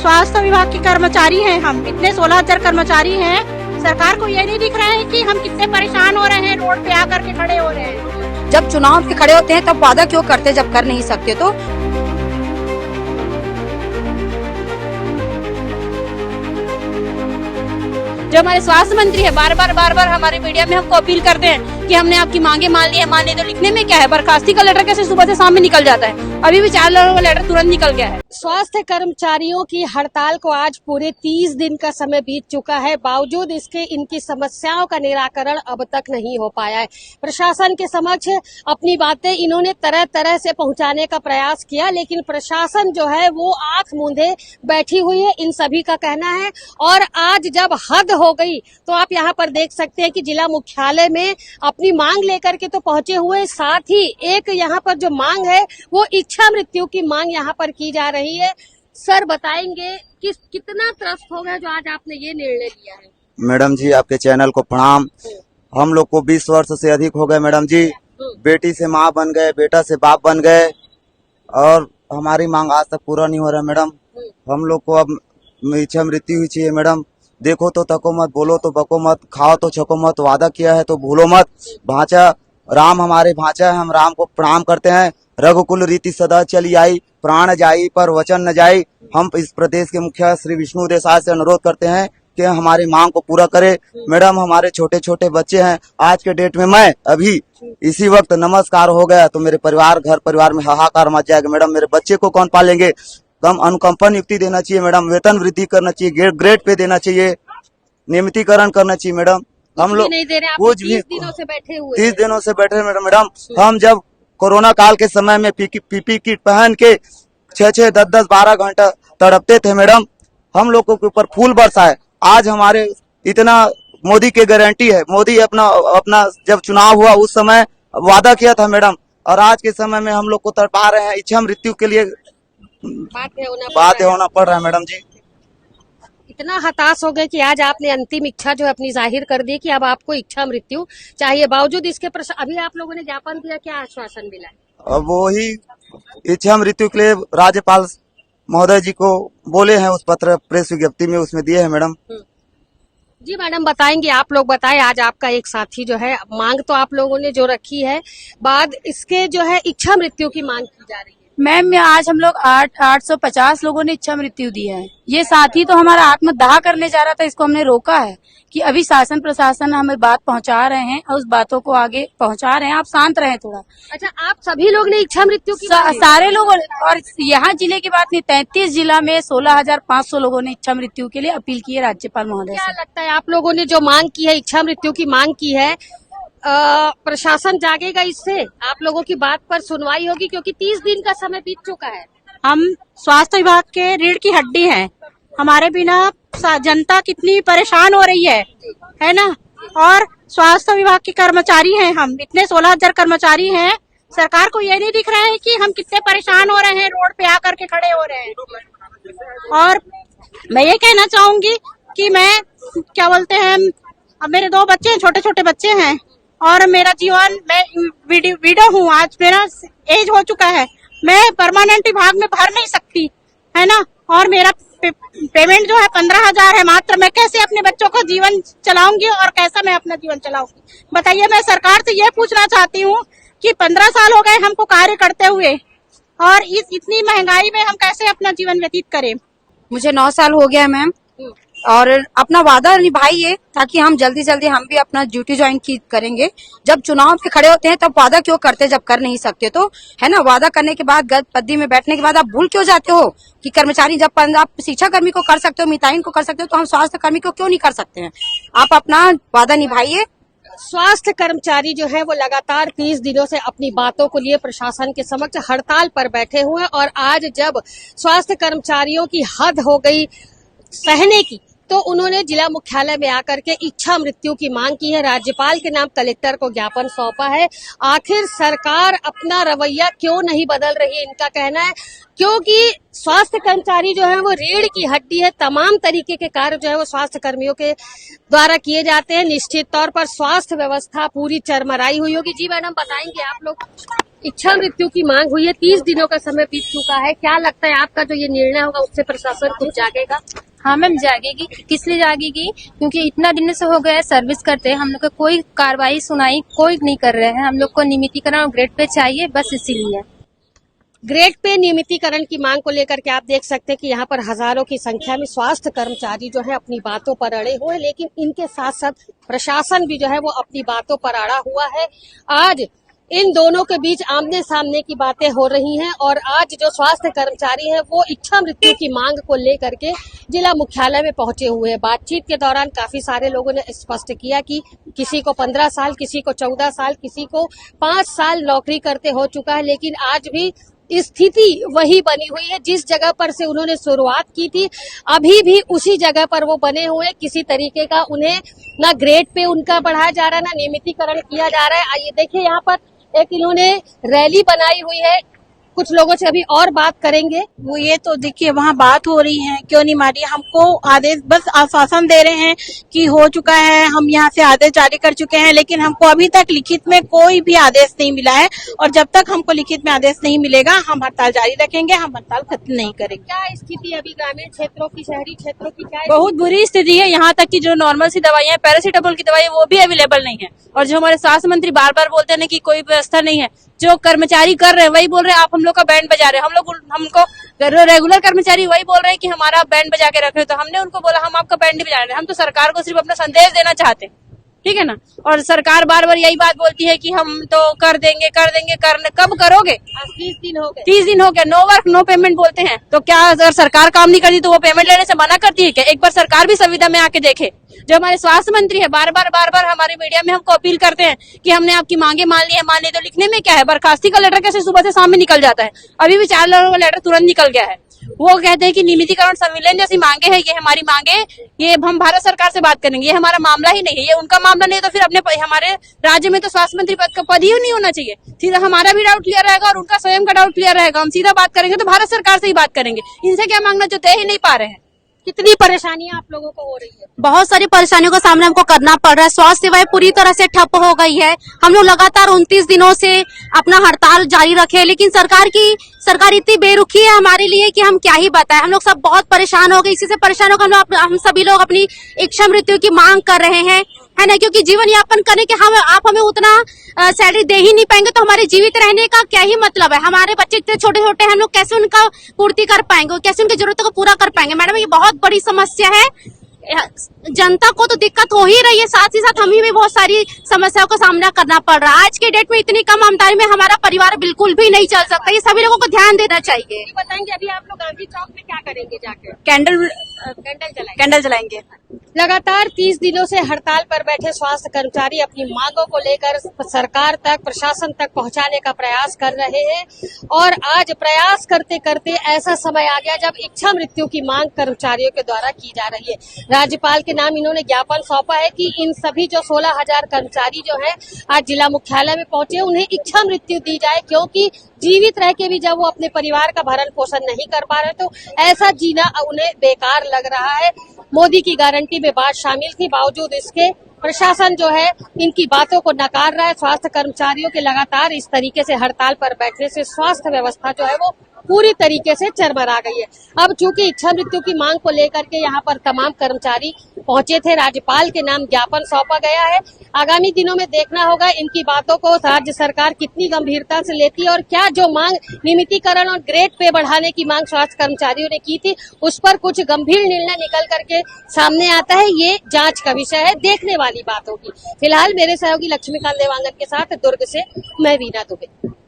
स्वास्थ्य विभाग के कर्मचारी हैं हम, इतने 16,000 कर्मचारी हैं। सरकार को ये नहीं दिख रहा है कि हम कितने परेशान हो रहे हैं, रोड पे आकर के खड़े हो रहे हैं। जब चुनाव पे खड़े होते हैं तब वादा क्यों करते जब कर नहीं सकते? तो जो हमारे स्वास्थ्य मंत्री है बार बार हमारे मीडिया में हमको अपील करते हैं कि हमने आपकी मांगे मान ली है, मानने तो लिखने में क्या है, बर्खास्ती का लेटर कैसे सुबह से शाम में निकल जाता है, अभी भी 4 लोगों का लेटर तुरंत निकल गया है। स्वास्थ्य कर्मचारियों की हड़ताल को आज पूरे 30 दिन का समय बीत चुका है, बावजूद इसके इनकी समस्याओं का निराकरण अब तक नहीं हो पाया है। प्रशासन के समक्ष अपनी बातें इन्होंने तरह तरह से पहुंचाने का प्रयास किया, लेकिन प्रशासन जो है वो आंख मूंदे बैठी हुई है, इन सभी का कहना है। और आज जब हद हो गई तो आप यहाँ पर देख सकते हैं कि जिला मुख्यालय में अपनी मांग लेकर के तो पहुंचे हुए, साथ ही एक यहाँ पर जो मांग है वो इच्छा मृत्यु की मांग यहाँ पर की जा रही है। सर बताएंगे कि कितना त्रस्त हो गया जो आज आपने ये निर्णय लिया है? मैडम जी आपके चैनल को प्रणाम। हम लोग को 20 वर्ष से अधिक हो गए मैडम जी, बेटी से माँ बन गए, बेटा से बाप बन गए और हमारी मांग आज तक पूरा नहीं हो रहा मैडम। हम लोग को अब इच्छा मृत्यु ही चाहिए मैडम। देखो तो तको मत, बोलो तो बको मत, खाओ तो छको मत, वादा किया है तो भूलो मत। भांचा राम हमारे भांचा है, हम राम को प्रणाम करते हैं। रघुकुल रीति सदा चली आई, प्राण जाई पर वचन न जाई। हम इस प्रदेश के मुखिया श्री विष्णु देसाई से अनुरोध करते हैं कि हमारी मांग को पूरा करे। मैडम हमारे छोटे छोटे बच्चे हैं, आज के डेट में मैं अभी इसी वक्त नमस्कार हो गया तो मेरे परिवार घर परिवार में हाहाकार मच जाएगा मैडम। मेरे बच्चे को कौन पालेंगे? कम अनुकंपा नियुक्ति देना चाहिए मैडम, वेतन वृद्धि करना चाहिए, ग्रेड पे देना चाहिए, नियमितीकरण करना चाहिए मैडम। हम लोग कुछ भी 30 दिनों से बैठे हुए 30 दिनों से बैठे मैडम। हम जब कोरोना काल के समय में पीपी किट पहन के 6-6, 10-10, 12 घंटा तड़पते थे मैडम। हम लोगों के ऊपर फूल बरसाए। आज हमारे इतना मोदी की गारंटी है। मोदी अपना जब चुनाव हुआ उस समय वादा किया था मैडम, और आज के समय में हम लोग को तड़पा रहे हैं। इच्छा मृत्यु के लिए बाध्य होना पड़ रहा है मैडम जी। इतना हताश हो गए कि आज आपने अंतिम इच्छा जो है अपनी जाहिर कर दी कि अब आपको इच्छा मृत्यु चाहिए। बावजूद इसके अभी आप लोगों ने ज्ञापन दिया, क्या आश्वासन मिला? अब वो ही इच्छा मृत्यु के लिए राज्यपाल महोदय जी को बोले हैं, उस पत्र प्रेस विज्ञप्ति में उसमें दिए हैं मैडम। जी मैडम बताएंगे, आप लोग बताएं। आज आपका एक साथी जो है, मांग तो आप लोगों ने जो रखी है, बाद इसके जो है इच्छा मृत्यु की मांग की जा रही है। मैम आज हम लोग 850 लोगों ने इच्छा मृत्यु दी है। ये साथी तो हमारा आत्मदाह करने जा रहा था, इसको हमने रोका है कि अभी शासन प्रशासन हमें बात पहुंचा रहे हैं और उस बातों को आगे पहुंचा रहे हैं, आप शांत रहें थोड़ा। अच्छा, आप सभी लोग ने इच्छा मृत्यु की सारे लोग, और यहाँ जिले की बात नहीं, 33 जिला में 16,500 लोगों ने इच्छा मृत्यु के लिए अपील की है राज्यपाल महोदय से। क्या लगता है आप लोगों ने जो मांग की है, इच्छा मृत्यु की मांग की है, प्रशासन जागेगा इससे? आप लोगों की बात पर सुनवाई होगी? क्योंकि 30 दिन का समय बीत चुका है। हम स्वास्थ्य विभाग के रीढ़ की हड्डी हैं। हमारे बिना जनता कितनी परेशान हो रही है ना। और स्वास्थ्य विभाग के कर्मचारी हैं हम, इतने 16,000 कर्मचारी हैं। सरकार को ये नहीं दिख रहा है कि हम कितने परेशान हो रहे हैं, रोड पे आकर के खड़े हो रहे हैं। और मैं ये कहना चाहूंगी कि मैं क्या बोलते हैं, अब मेरे 2 बच्चे हैं, छोटे छोटे बच्चे हैं, और मेरा जीवन, मैं विडो हूँ, आज मेरा एज हो चुका है, मैं परमानेंट विभाग में भर नहीं सकती है ना। और मेरा पेमेंट जो है 15,000 है मात्र। मैं कैसे अपने बच्चों का जीवन चलाऊंगी और कैसा मैं अपना जीवन चलाऊंगी, बताइए। मैं सरकार से ये पूछना चाहती हूँ कि 15 साल हो गए हमको कार्य करते हुए, और इतनी महंगाई में हम कैसे अपना जीवन व्यतीत करें। मुझे 9 साल हो गया मैम, और अपना वादा निभाइए ताकि हम जल्दी जल्दी हम भी अपना ड्यूटी ज्वाइन करेंगे। जब चुनाव पे खड़े होते हैं तब वादा क्यों करते जब कर नहीं सकते? तो है ना, वादा करने के बाद गद्दी में बैठने के बाद आप भूल क्यों जाते हो कि कर्मचारी, जब आप शिक्षा कर्मी को कर सकते हो, मिताइन को कर सकते हो, तो हम स्वास्थ्य कर्मी को क्यों नहीं कर सकते हैं? आप अपना वादा निभाइए। स्वास्थ्य कर्मचारी जो है वो लगातार 30 दिनों से अपनी बातों को लिए प्रशासन के समक्ष हड़ताल पर बैठे हुए, और आज जब स्वास्थ्य कर्मचारियों की हद हो गई सहने की, तो उन्होंने जिला मुख्यालय में आकर के इच्छा मृत्यु की मांग की है। राज्यपाल के नाम कलेक्टर को ज्ञापन सौंपा है। आखिर सरकार अपना रवैया क्यों नहीं बदल रही है, इनका कहना है क्योंकि स्वास्थ्य कर्मचारी जो है वो रीढ़ की हड्डी है। तमाम तरीके के कार्य जो है वो स्वास्थ्य कर्मियों के द्वारा किए जाते हैं। निश्चित तौर पर स्वास्थ्य व्यवस्था पूरी चरमराई हुई होगी। जी मैडम, बताएंगे आप लोग, इच्छा मृत्यु की मांग हुई है, 30 दिनों का समय बीत चुका है, क्या लगता है आपका जो ये निर्णय होगा उससे प्रशासन कुछ जागेगा? हाँ मैम, जागेगी। किस लिए जागेगी? क्योंकि इतना दिन से हो गया है सर्विस करते हैं, हम लोग को कोई कार्रवाई सुनाई कोई नहीं कर रहे हैं। हम लोग को नियमितीकरण और ग्रेड पे चाहिए, बस इसीलिए। ग्रेड पे नियमितीकरण की मांग को लेकर के आप देख सकते हैं कि यहाँ पर हजारों की संख्या में स्वास्थ्य कर्मचारी जो है अपनी बातों पर अड़े हुए हैं, लेकिन इनके साथ साथ प्रशासन भी जो है वो अपनी बातों पर अड़ा हुआ है। आज इन दोनों के बीच आमने सामने की बातें हो रही हैं और आज जो स्वास्थ्य कर्मचारी हैं वो इच्छा मृत्यु की मांग को लेकर के जिला मुख्यालय में पहुंचे हुए हैं। बातचीत के दौरान काफी सारे लोगों ने स्पष्ट किया कि किसी को 15 साल, किसी को 14 साल, किसी को 5 साल नौकरी करते हो चुका है, लेकिन आज भी स्थिति वही बनी हुई है। जिस जगह पर से उन्होंने शुरुआत की थी अभी भी उसी जगह पर वो बने हुए। किसी तरीके का उन्हें ना ग्रेड पे उनका बढ़ाया जा रहा है, ना नियमितीकरण किया जा रहा है। आइए देखिए, यहाँ पर एक इन्होंने रैली बनाई हुई है, कुछ लोगों से अभी और बात करेंगे। वो ये तो देखिए वहाँ बात हो रही है, क्यों नहीं मारी? हमको आदेश बस आश्वासन दे रहे हैं कि हो चुका है, हम यहाँ से आदेश जारी कर चुके हैं, लेकिन हमको अभी तक लिखित में कोई भी आदेश नहीं मिला है। और जब तक हमको लिखित में आदेश नहीं मिलेगा हम हड़ताल जारी रखेंगे, हम हड़ताल खत्म नहीं करेंगे। क्या स्थिति अभी ग्रामीण क्षेत्रों की, शहरी क्षेत्रों की क्या? बहुत बुरी स्थिति है। यहाँ तक कि जो नॉर्मल सी दवाइयाँ, पैरासीटामोल की दवाई, वो भी अवेलेबल नहीं है। और जो हमारे स्वास्थ्य मंत्री बार बार बोलते हैं कि कोई व्यवस्था नहीं है, जो कर्मचारी कर रहे हैं वही बोल रहे हैं आप हम लोग का बैंड बजा रहे हैं। हमको रेगुलर कर्मचारी वही बोल रहे हैं कि हमारा बैंड बजा के रख रहे। तो हमने उनको बोला हम आपका बैंड नहीं बजा रहे, हम तो सरकार को सिर्फ अपना संदेश देना चाहते हैं, ठीक है ना। और सरकार बार बार यही बात बोलती है कि हम तो कर देंगे। कब करोगे? 30 दिन हो गए। 30 दिन हो गया, नो वर्क नो पेमेंट बोलते हैं। तो क्या अगर सरकार काम नहीं करती तो वो पेमेंट लेने से मना करती है क्या? एक बार सरकार भी संविदा में आके देखे। जो हमारे स्वास्थ्य मंत्री है बार बार हमारे मीडिया में हमको अपील करते हैं कि हमने आपकी मांगे मान ली है। मान ली तो लिखने में क्या है? बर्खास्ती का लेटर कैसे सुबह से शाम में निकल जाता है? अभी भी 4 लोगों का लेटर तुरंत निकल गया है। वो कहते हैं कि नियमितीकरण संविलियन जैसी मांगे हैं, ये हमारी मांगे, ये हम भारत सरकार से बात करेंगे। ये हमारा मामला ही नहीं है, ये उनका मामला नहीं है। तो फिर अपने हमारे राज्य में तो स्वास्थ्य मंत्री पद का पद ही नहीं होना चाहिए। सीधा हमारा भी डाउट क्लियर रहेगा और उनका स्वयं का डाउट क्लियर रहेगा। हम सीधा बात करेंगे तो भारत सरकार से ही बात करेंगे। इनसे क्या मांगना जो तय ही नहीं पा रहे हैं। कितनी परेशानियां आप लोगों को हो रही है? बहुत सारी परेशानियों का सामना हमको करना पड़ रहा है। स्वास्थ्य सेवाएं पूरी तरह से ठप हो गई है। हम लोग लगातार 29 दिनों से अपना हड़ताल जारी रखे, लेकिन सरकार इतनी बेरुखी है हमारे लिए कि हम क्या ही बताएं। हम लोग सब बहुत परेशान हो गए। इसी से परेशान होकर हम सभी लोग अपनी इच्छा मृत्यु की मांग कर रहे हैं, है ना। क्योंकि जीवन यापन करने के आप हमें उतना सैलरी दे ही नहीं पाएंगे तो हमारे जीवित रहने का क्या ही मतलब है। हमारे बच्चे इतने छोटे छोटे हैं, हम लोग कैसे उनका पूर्ति कर पाएंगे, कैसे उनकी जरूरतों को पूरा कर पाएंगे? मैडम, ये बहुत बड़ी समस्या है। जनता को तो दिक्कत हो ही रही है, साथ ही साथ हमें भी बहुत सारी समस्याओं का सामना करना पड़ रहा है। आज के डेट में इतनी कम आमदनी में हमारा परिवार बिल्कुल भी नहीं चल सकता। ये सभी लोगों को ध्यान देना चाहिए। बताएंगे अभी आप लोग गांधी चौक में क्या करेंगे जाके? कैंडल जलाएंगे। लगातार 30 दिनों से हड़ताल पर बैठे स्वास्थ्य कर्मचारी अपनी मांगों को लेकर सरकार तक, प्रशासन तक पहुंचाने का प्रयास कर रहे हैं। और आज प्रयास करते करते ऐसा समय आ गया जब इच्छा मृत्यु की मांग कर्मचारियों के द्वारा की जा रही है। राज्यपाल के नाम इन्होंने ज्ञापन सौंपा है कि इन सभी जो 16,000 कर्मचारी जो है आज जिला मुख्यालय में पहुंचे, उन्हें इच्छा मृत्यु दी जाए। क्योंकि जीवित रह के भी जब वो अपने परिवार का भरण पोषण नहीं कर पा रहे तो ऐसा जीना उन्हें बेकार लग रहा है। मोदी की गारंटी में बात शामिल थी, बावजूद इसके प्रशासन जो है इनकी बातों को नकार रहा है। स्वास्थ्य कर्मचारियों के लगातार इस तरीके से हड़ताल पर बैठने से स्वास्थ्य व्यवस्था जो है वो पूरी तरीके से चरमरा गई है। अब चूंकि इच्छा मृत्यु की मांग को लेकर के यहाँ पर तमाम कर्मचारी पहुंचे थे, राज्यपाल के नाम ज्ञापन सौंपा गया है। आगामी दिनों में देखना होगा इनकी बातों को राज्य सरकार कितनी गंभीरता से लेती है और क्या जो मांग नियमितीकरण और ग्रेड पे बढ़ाने की मांग स्वास्थ्य कर्मचारियों ने की थी उस पर कुछ गंभीर निर्णय निकल करके सामने आता है। ये जांच का विषय है, देखने वाली बात होगी। फिलहाल मेरे सहयोगी लक्ष्मीकांत देवांगन के साथ दुर्ग से मैं वीना दुबे।